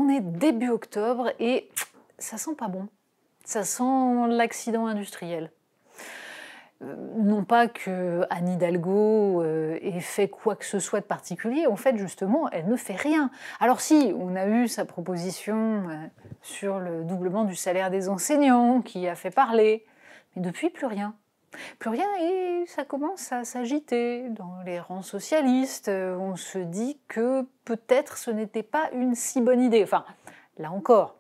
On est début octobre et ça sent pas bon. Ça sent l'accident industriel. Non pas que Anne Hidalgo ait fait quoi que ce soit de particulier, en fait justement elle ne fait rien. Alors si, on a eu sa proposition sur le doublement du salaire des enseignants qui a fait parler, mais depuis plus rien. Plus rien et ça commence à s'agiter dans les rangs socialistes. On se dit que peut-être ce n'était pas une si bonne idée. Enfin, là encore,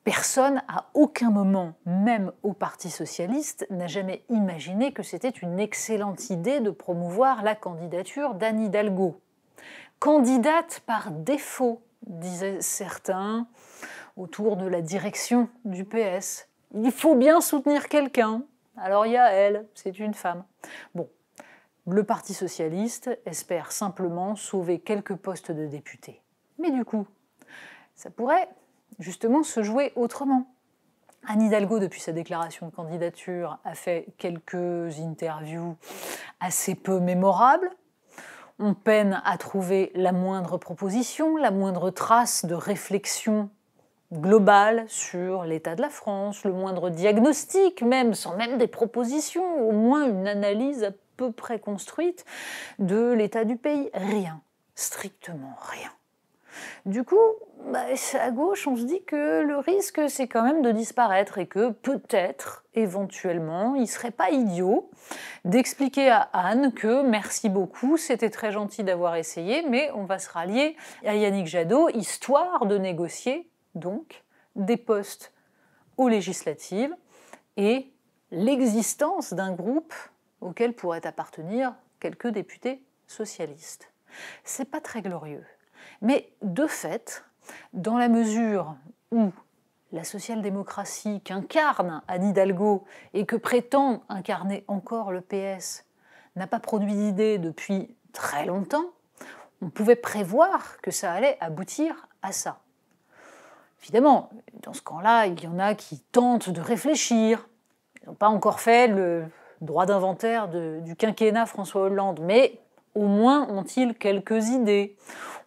personne à aucun moment, même au Parti socialiste, n'a jamais imaginé que c'était une excellente idée de promouvoir la candidature d'Anne Hidalgo. Candidate par défaut, disaient certains, autour de la direction du PS. Il faut bien soutenir quelqu'un. Alors il y a elle, c'est une femme. Bon, le Parti socialiste espère simplement sauver quelques postes de députés. Mais du coup, ça pourrait justement se jouer autrement. Anne Hidalgo, depuis sa déclaration de candidature, a fait quelques interviews assez peu mémorables. On peine à trouver la moindre proposition, la moindre trace de réflexion globale sur l'état de la France, le moindre diagnostic même, sans même des propositions, au moins une analyse à peu près construite de l'état du pays. Rien, strictement rien. Du coup, à gauche, on se dit que le risque, c'est quand même de disparaître et que peut-être, éventuellement, il ne serait pas idiot d'expliquer à Anne que merci beaucoup, c'était très gentil d'avoir essayé, mais on va se rallier à Yannick Jadot, histoire de négocier, donc, des postes aux législatives et l'existence d'un groupe auquel pourraient appartenir quelques députés socialistes. C'est pas très glorieux. Mais de fait, dans la mesure où la social-démocratie qu'incarne Anne Hidalgo et que prétend incarner encore le PS n'a pas produit d'idée depuis très longtemps, on pouvait prévoir que ça allait aboutir à ça. Évidemment, dans ce camp-là, il y en a qui tentent de réfléchir. Ils n'ont pas encore fait le droit d'inventaire du quinquennat François Hollande, mais au moins ont-ils quelques idées.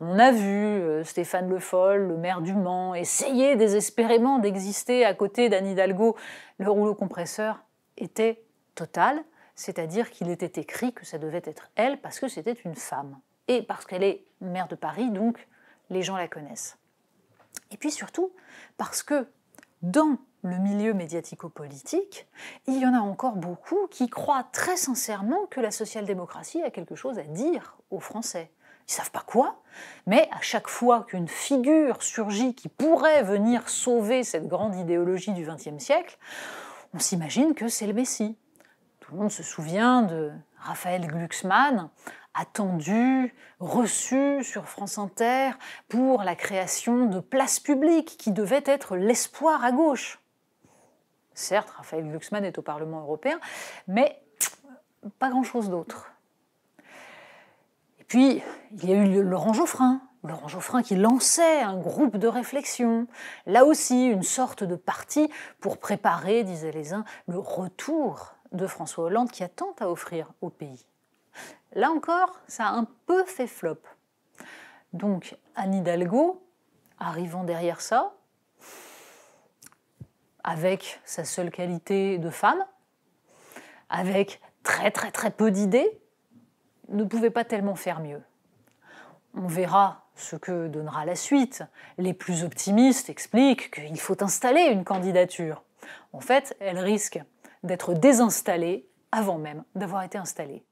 On a vu Stéphane Le Foll, le maire du Mans, essayer désespérément d'exister à côté d'Anne Hidalgo. Le rouleau compresseur était total, c'est-à-dire qu'il était écrit que ça devait être elle parce que c'était une femme. Et parce qu'elle est maire de Paris, donc les gens la connaissent. Et puis surtout parce que dans le milieu médiatico-politique, il y en a encore beaucoup qui croient très sincèrement que la social-démocratie a quelque chose à dire aux Français. Ils ne savent pas quoi, mais à chaque fois qu'une figure surgit qui pourrait venir sauver cette grande idéologie du XXe siècle, on s'imagine que c'est le Messie. Tout le monde se souvient de Raphaël Glucksmann, attendu, reçu sur France Inter pour la création de places publiques qui devaient être l'espoir à gauche. Certes, Raphaël Glucksmann est au Parlement européen, mais pas grand-chose d'autre. Et puis, il y a eu Laurent Geoffrin qui lançait un groupe de réflexion. Là aussi, une sorte de parti pour préparer, disaient les uns, le retour de François Hollande qui a tant à offrir au pays. Là encore, ça a un peu fait flop. Donc, Anne Hidalgo, arrivant derrière ça, avec sa seule qualité de femme, avec très peu d'idées, ne pouvait pas tellement faire mieux. On verra ce que donnera la suite. Les plus optimistes expliquent qu'il faut installer une candidature. En fait, elle risque d'être désinstallée avant même d'avoir été installée.